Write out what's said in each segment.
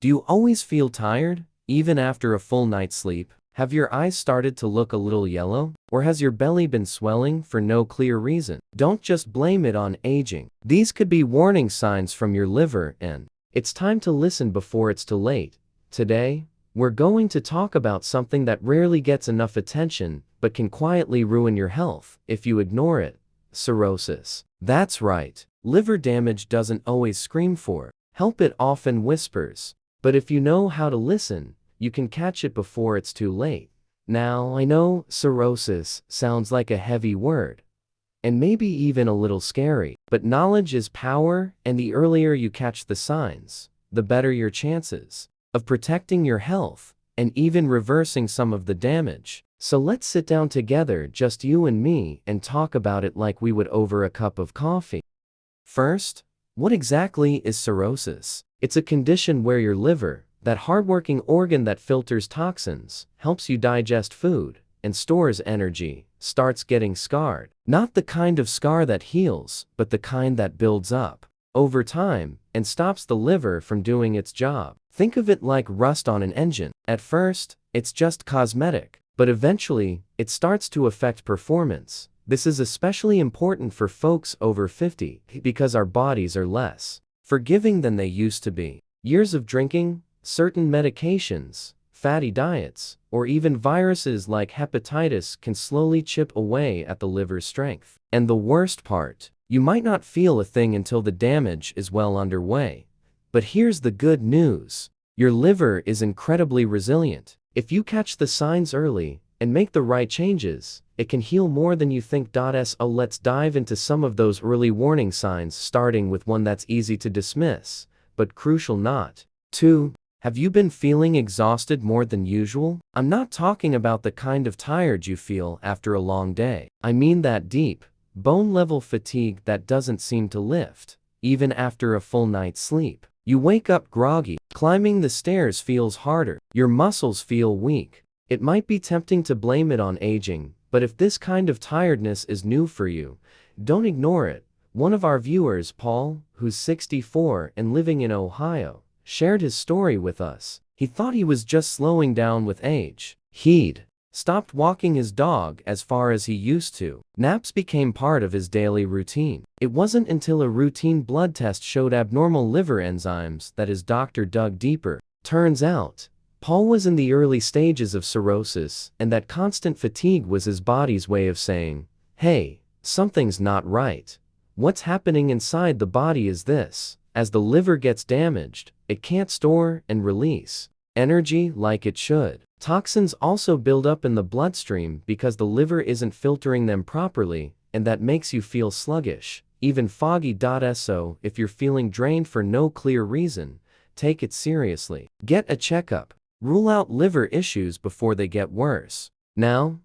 Do you always feel tired, even after a full night's sleep? Have your eyes started to look a little yellow? Or has your belly been swelling for no clear reason? Don't just blame it on aging. These could be warning signs from your liver, and it's time to listen before it's too late. Today, we're going to talk about something that rarely gets enough attention but can quietly ruin your health if you ignore it: cirrhosis. That's right. Liver damage doesn't always scream for help, it often whispers. But if you know how to listen, you can catch it before it's too late. Now, I know cirrhosis sounds like a heavy word, and maybe even a little scary, but knowledge is power, and the earlier you catch the signs, the better your chances of protecting your health and even reversing some of the damage. So let's sit down together, just you and me, and talk about it like we would over a cup of coffee. First, what exactly is cirrhosis? It's a condition where your liver, that hardworking organ that filters toxins, helps you digest food, and stores energy, starts getting scarred. Not the kind of scar that heals, but the kind that builds up over time and stops the liver from doing its job. Think of it like rust on an engine. At first, it's just cosmetic, but eventually, it starts to affect performance. This is especially important for folks over 50 because our bodies are less forgiving than they used to be. Years of drinking, certain medications, fatty diets, or even viruses like hepatitis can slowly chip away at the liver's strength. And the worst part, you might not feel a thing until the damage is well underway. But here's the good news: your liver is incredibly resilient. If you catch the signs early and make the right changes, it can heal more than you think. So let's dive into some of those early warning signs, starting with one that's easy to dismiss, but crucial not to. Have you been feeling exhausted more than usual? I'm not talking about the kind of tired you feel after a long day. I mean that deep, bone-level fatigue that doesn't seem to lift, even after a full night's sleep. You wake up groggy, climbing the stairs feels harder, your muscles feel weak. It might be tempting to blame it on aging, but if this kind of tiredness is new for you, don't ignore it. One of our viewers, Paul, who's 64 and living in Ohio, shared his story with us. He thought he was just slowing down with age. He'd stopped walking his dog as far as he used to. Naps became part of his daily routine. It wasn't until a routine blood test showed abnormal liver enzymes that his doctor dug deeper. Turns out, Paul was in the early stages of cirrhosis, and that constant fatigue was his body's way of saying, "Hey, something's not right. What's happening inside the body is this." As the liver gets damaged, it can't store and release energy like it should. Toxins also build up in the bloodstream because the liver isn't filtering them properly, and that makes you feel sluggish, even foggy. So, if you're feeling drained for no clear reason, take it seriously. Get a checkup. Rule out liver issues before they get worse. Now,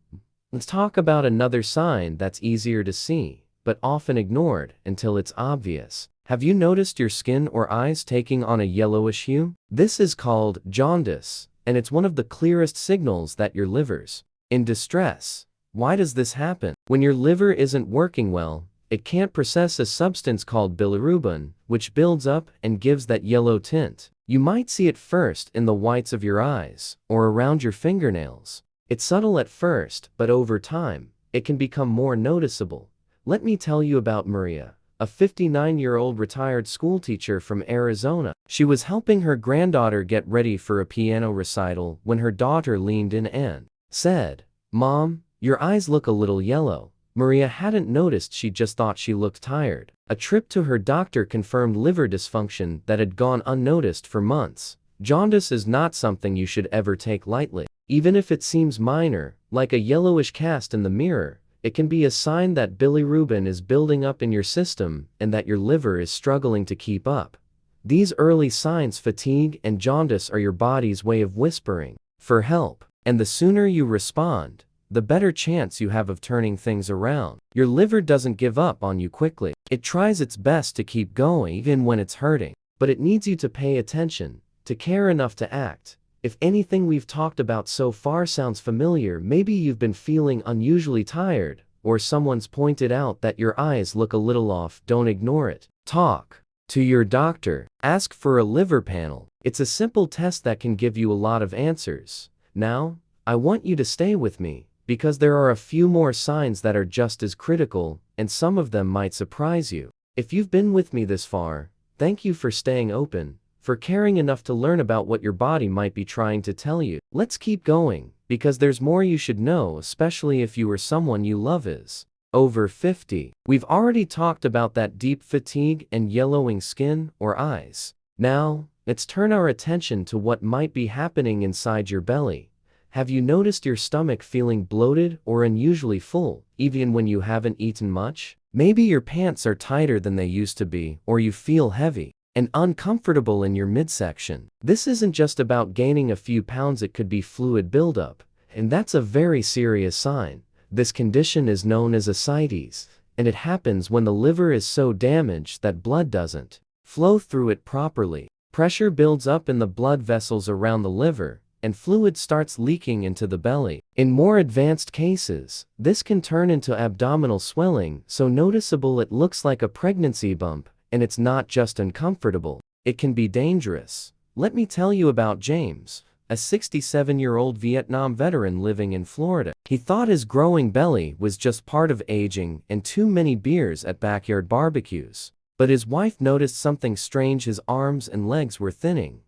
let's talk about another sign that's easier to see, but often ignored until it's obvious. Have you noticed your skin or eyes taking on a yellowish hue? This is called jaundice, and it's one of the clearest signals that your liver's in distress. Why does this happen? When your liver isn't working well, it can't process a substance called bilirubin, which builds up and gives that yellow tint. You might see it first in the whites of your eyes or around your fingernails. It's subtle at first, but over time, it can become more noticeable. Let me tell you about Maria, a 59-year-old retired schoolteacher from Arizona. She was helping her granddaughter get ready for a piano recital when her daughter leaned in and said, "Mom, your eyes look a little yellow." Maria hadn't noticed, she just thought she looked tired. A trip to her doctor confirmed liver dysfunction that had gone unnoticed for months. Jaundice is not something you should ever take lightly. Even if it seems minor, like a yellowish cast in the mirror, it can be a sign that bilirubin is building up in your system and that your liver is struggling to keep up. These early signs, fatigue and jaundice, are your body's way of whispering for help, and the sooner you respond, the better chance you have of turning things around. Your liver doesn't give up on you quickly. It tries its best to keep going even when it's hurting, but it needs you to pay attention, to care enough to act. If anything we've talked about so far sounds familiar, maybe you've been feeling unusually tired, or someone's pointed out that your eyes look a little off, don't ignore it. Talk to your doctor. Ask for a liver panel. It's a simple test that can give you a lot of answers. Now, I want you to stay with me, because there are a few more signs that are just as critical, and some of them might surprise you. If you've been with me this far, thank you for staying open, for caring enough to learn about what your body might be trying to tell you. Let's keep going, because there's more you should know, especially if you or someone you love is over 50. We've already talked about that deep fatigue and yellowing skin or eyes. Now, let's turn our attention to what might be happening inside your belly. Have you noticed your stomach feeling bloated or unusually full, even when you haven't eaten much? Maybe your pants are tighter than they used to be, or you feel heavy and uncomfortable in your midsection. This isn't just about gaining a few pounds, it could be fluid buildup, and that's a very serious sign. This condition is known as ascites, and it happens when the liver is so damaged that blood doesn't flow through it properly. Pressure builds up in the blood vessels around the liver, and fluid starts leaking into the belly. In more advanced cases, this can turn into abdominal swelling, so noticeable it looks like a pregnancy bump, and it's not just uncomfortable, it can be dangerous. Let me tell you about James, a 67-year-old Vietnam veteran living in Florida. He thought his growing belly was just part of aging and too many beers at backyard barbecues. But his wife noticed something strange: his arms and legs were thinning,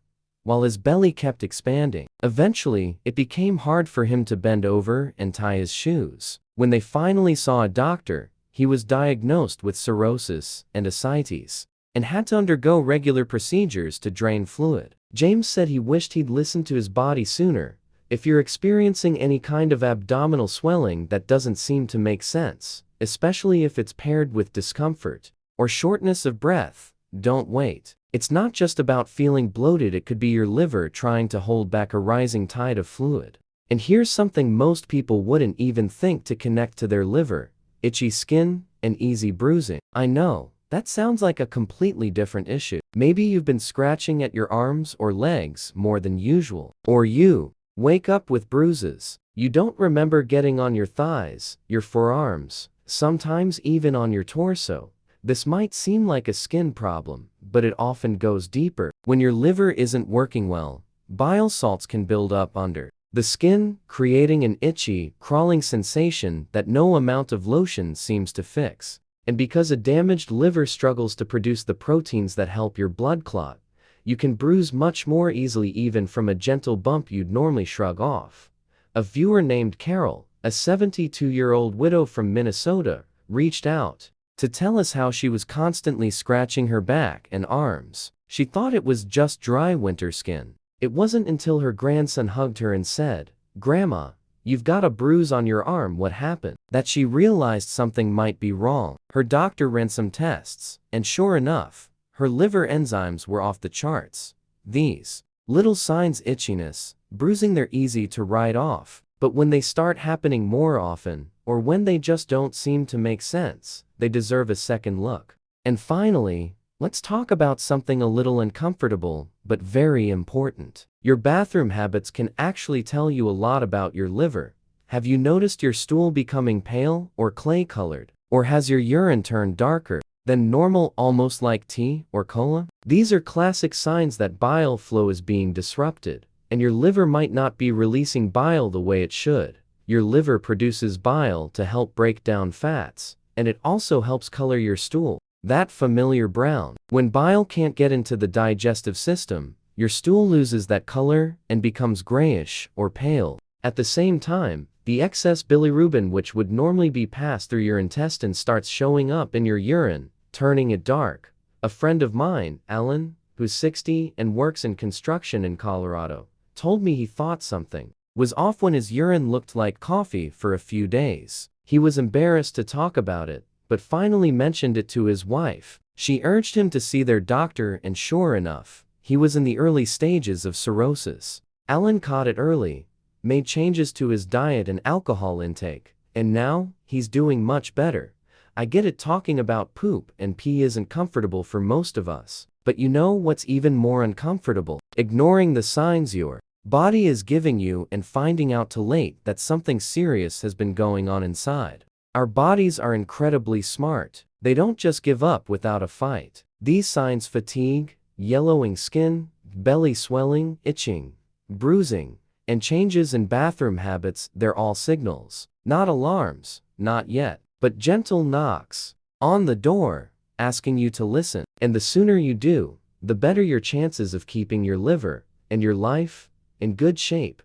while his belly kept expanding. Eventually, it became hard for him to bend over and tie his shoes. When they finally saw a doctor, he was diagnosed with cirrhosis and ascites, and had to undergo regular procedures to drain fluid. James said he wished he'd listened to his body sooner. If you're experiencing any kind of abdominal swelling that doesn't seem to make sense, especially if it's paired with discomfort or shortness of breath, don't wait. It's not just about feeling bloated, it could be your liver trying to hold back a rising tide of fluid. And here's something most people wouldn't even think to connect to their liver: itchy skin and easy bruising. I know, that sounds like a completely different issue. Maybe you've been scratching at your arms or legs more than usual. Or you wake up with bruises you don't remember getting on your thighs, your forearms, sometimes even on your torso. This might seem like a skin problem, but it often goes deeper. When your liver isn't working well, bile salts can build up under the skin, creating an itchy, crawling sensation that no amount of lotion seems to fix. And because a damaged liver struggles to produce the proteins that help your blood clot, you can bruise much more easily, even from a gentle bump you'd normally shrug off. A viewer named Carol, a 72-year-old widow from Minnesota, reached out to tell us how she was constantly scratching her back and arms. She thought it was just dry winter skin. It wasn't until her grandson hugged her and said, "Grandma, you've got a bruise on your arm, what happened?" that she realized something might be wrong. Her doctor ran some tests, and sure enough, her liver enzymes were off the charts. These little signs, itchiness, bruising, they're easy to write off, but when they start happening more often, or when they just don't seem to make sense, they deserve a second look. And finally, let's talk about something a little uncomfortable, but very important. Your bathroom habits can actually tell you a lot about your liver. Have you noticed your stool becoming pale or clay-colored? Or has your urine turned darker than normal, almost like tea or cola? These are classic signs that bile flow is being disrupted, and your liver might not be releasing bile the way it should. Your liver produces bile to help break down fats, and it also helps color your stool, that familiar brown. When bile can't get into the digestive system, your stool loses that color and becomes grayish or pale. At the same time, the excess bilirubin, which would normally be passed through your intestines, starts showing up in your urine, turning it dark. A friend of mine, Alan, who's 60 and works in construction in Colorado, told me he thought something was off when his urine looked like coffee for a few days. He was embarrassed to talk about it, but finally mentioned it to his wife. She urged him to see their doctor, and sure enough, he was in the early stages of cirrhosis. Alan caught it early, made changes to his diet and alcohol intake, and now, he's doing much better. I get it, talking about poop and pee isn't comfortable for most of us. But you know what's even more uncomfortable? Ignoring the signs your body is giving you and finding out too late that something serious has been going on inside. Our bodies are incredibly smart. They don't just give up without a fight. These signs: fatigue, yellowing skin, belly swelling, itching, bruising, and changes in bathroom habits, they're all signals. Not alarms, not yet, but gentle knocks on the door, asking you to listen. And the sooner you do, the better your chances of keeping your liver and your life in good shape.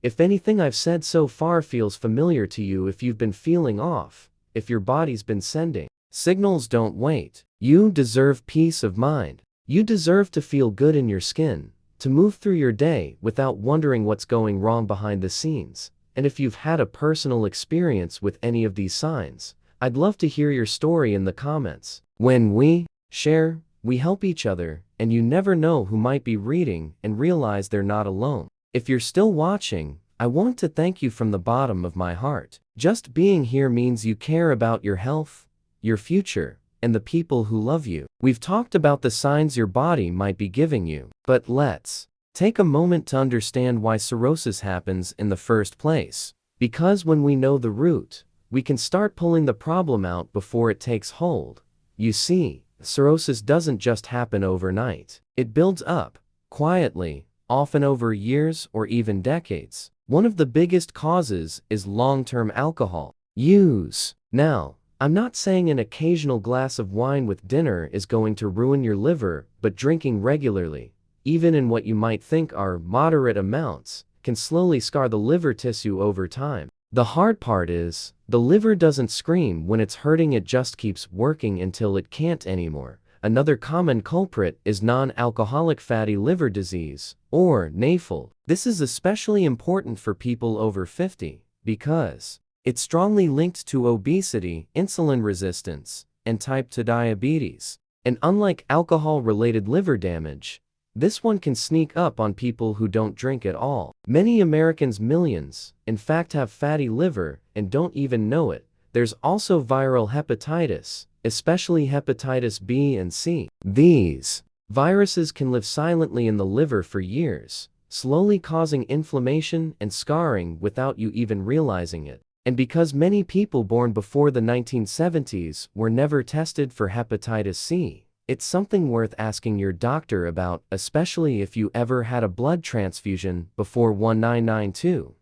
If anything I've said so far feels familiar to you, if you've been feeling off, if your body's been sending signals, don't wait. You deserve peace of mind. You deserve to feel good in your skin, to move through your day without wondering what's going wrong behind the scenes. And if you've had a personal experience with any of these signs, I'd love to hear your story in the comments. When we share, we help each other, and you never know who might be reading and realize they're not alone. If you're still watching, I want to thank you from the bottom of my heart. Just being here means you care about your health, your future, and the people who love you. We've talked about the signs your body might be giving you, but let's take a moment to understand why cirrhosis happens in the first place. Because when we know the root, we can start pulling the problem out before it takes hold. You see, cirrhosis doesn't just happen overnight. It builds up, quietly, often over years or even decades. One of the biggest causes is long-term alcohol use. Now, I'm not saying an occasional glass of wine with dinner is going to ruin your liver, but drinking regularly, even in what you might think are moderate amounts, can slowly scar the liver tissue over time. The hard part is, the liver doesn't scream when it's hurting, it just keeps working until it can't anymore. Another common culprit is non-alcoholic fatty liver disease, or NAFLD. This is especially important for people over 50, because it's strongly linked to obesity, insulin resistance, and type 2 diabetes. And unlike alcohol-related liver damage, this one can sneak up on people who don't drink at all. Many Americans, millions, in fact, have fatty liver and don't even know it. There's also viral hepatitis, especially hepatitis B and C. These viruses can live silently in the liver for years, slowly causing inflammation and scarring without you even realizing it. And because many people born before the 1970s were never tested for hepatitis C, it's something worth asking your doctor about, especially if you ever had a blood transfusion before 1992.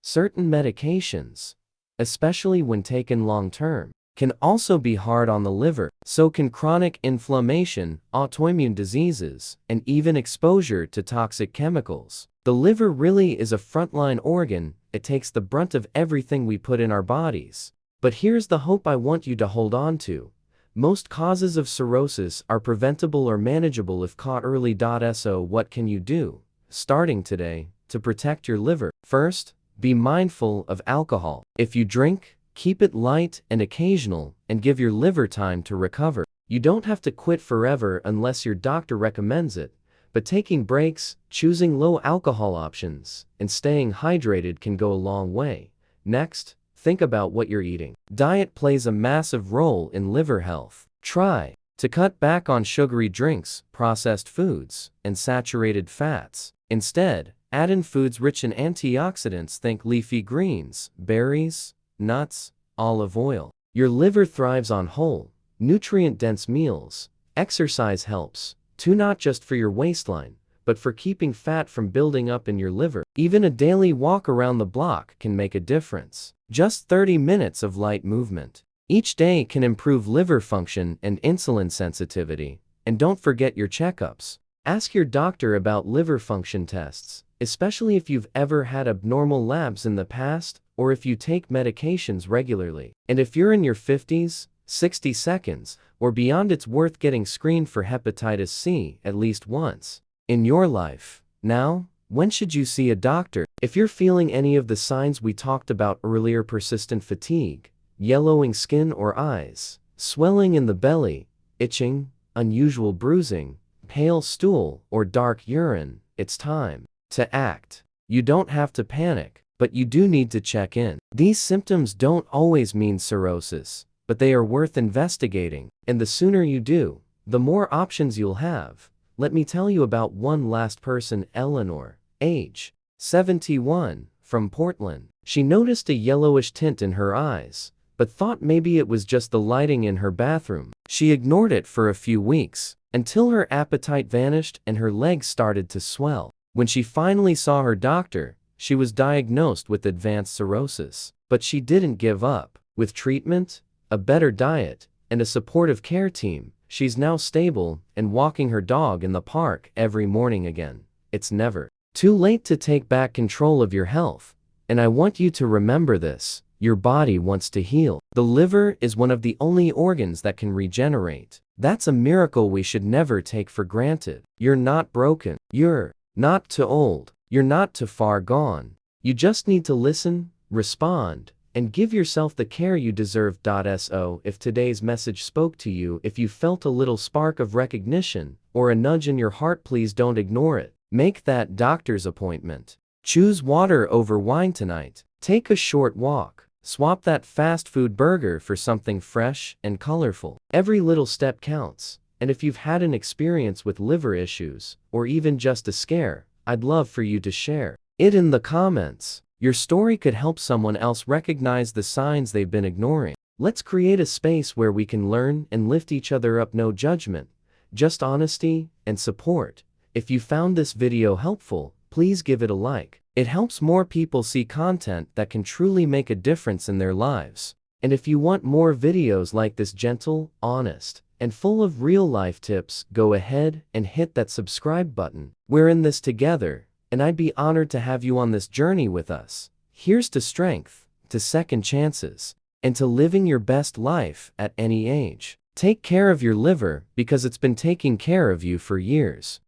Certain medications, especially when taken long-term, can also be hard on the liver. So can chronic inflammation, autoimmune diseases, and even exposure to toxic chemicals. The liver really is a frontline organ. It takes the brunt of everything we put in our bodies. But here's the hope I want you to hold on to. Most causes of cirrhosis are preventable or manageable if caught early. So what can you do, starting today, to protect your liver? First, be mindful of alcohol. If you drink, keep it light and occasional, and give your liver time to recover. You don't have to quit forever unless your doctor recommends it, but taking breaks, choosing low alcohol options, and staying hydrated can go a long way. Next, think about what you're eating. Diet plays a massive role in liver health. Try to cut back on sugary drinks, processed foods, and saturated fats. Instead, add in foods rich in antioxidants. Think leafy greens, berries, nuts, olive oil. Your liver thrives on whole, nutrient-dense meals. Exercise helps, too, not just for your waistline, but for keeping fat from building up in your liver. Even a daily walk around the block can make a difference. Just 30 minutes of light movement each day can improve liver function and insulin sensitivity. And don't forget your checkups. Ask your doctor about liver function tests, especially if you've ever had abnormal labs in the past or if you take medications regularly. And if you're in your 50s, 60 seconds, or beyond, it's worth getting screened for hepatitis C at least once in your life. Now, when should you see a doctor? If you're feeling any of the signs we talked about earlier: persistent fatigue, yellowing skin or eyes, swelling in the belly, itching, unusual bruising, pale stool, or dark urine, it's time to act. You don't have to panic, but you do need to check in. These symptoms don't always mean cirrhosis, but they are worth investigating. And the sooner you do, the more options you'll have. Let me tell you about one last person. Eleanor, age 71, from Portland. She noticed a yellowish tint in her eyes, but thought maybe it was just the lighting in her bathroom. She ignored it for a few weeks, until her appetite vanished and her legs started to swell. When she finally saw her doctor, she was diagnosed with advanced cirrhosis. But she didn't give up. With treatment, a better diet, and a supportive care team, she's now stable and walking her dog in the park every morning again. It's never too late to take back control of your health. And I want you to remember this: your body wants to heal. The liver is one of the only organs that can regenerate. That's a miracle we should never take for granted. You're not broken. You're not too old. You're not too far gone. You just need to listen, respond, and give yourself the care you deserve. So if today's message spoke to you, if you felt a little spark of recognition or a nudge in your heart, please don't ignore it. Make that doctor's appointment. Choose water over wine tonight. Take a short walk. Swap that fast food burger for something fresh and colorful. Every little step counts. And if you've had an experience with liver issues, or even just a scare, I'd love for you to share it in the comments. Your story could help someone else recognize the signs they've been ignoring. Let's create a space where we can learn and lift each other up. No judgment, just honesty and support. If you found this video helpful, please give it a like. It helps more people see content that can truly make a difference in their lives. And if you want more videos like this, gentle, honest, and full of real-life tips, go ahead and hit that subscribe button. We're in this together, and I'd be honored to have you on this journey with us. Here's to strength, to second chances, and to living your best life at any age. Take care of your liver, because it's been taking care of you for years.